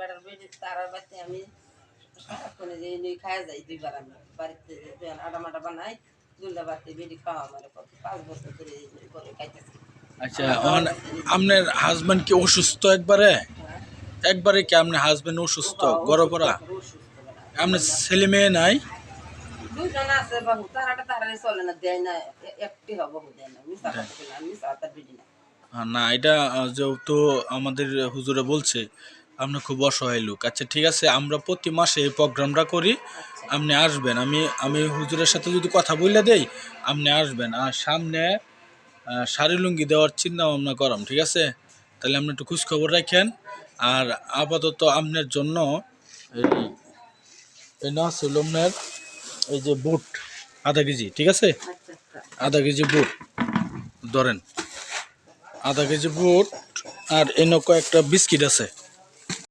Better বেডি তারার বাড়িতে আমি সারাক্ষণে যে নিয়ে খাওয়া যাই দুইবার আমি বাড়িতে আটা মাটা বানাই দুলটা বাড়িতে বেডি খাওয়া আমার কত 5 বছর ধরে করে খাইতেছি। আচ্ছা আপনার হাজবেন্ড কি অসুস্থ একবারে একবারে কি আপনার হাজবেন্ড অসুস্থ গড়পড়া আপনার ছেলে মেয়ে নাই? দুজন আছে বাবু তারাটা তারাই চলে না দেয় না একটি হবো দেয় না মিস আতার বেডি না। না এটা যেহেতু আমাদের হুজুরে বলছে আপনি খুব অসহায় লোক। আচ্ছা ঠিক আছে, আমরা প্রতি মাসে এই প্রোগ্রামটা করি, আপনি আসবেন। আমি হুজুরের সাথে যদি কথা বলে দেই আপনি আসবেন। আর সামনে শাড়ি লুঙ্গি দেওয়ার চিন্তা ভাবনা করাম, ঠিক আছে? তাহলে আপনি একটু খোঁজখবর রাখেন। আর আপাতত আপনার জন্য এই না ছিল আপনার এই যে বুট আধা কেজি, ঠিক আছে? আধা কেজি বুট ধরেন, আধা কেজি বুট আর এনে কয়েকটা বিস্কিট আছে।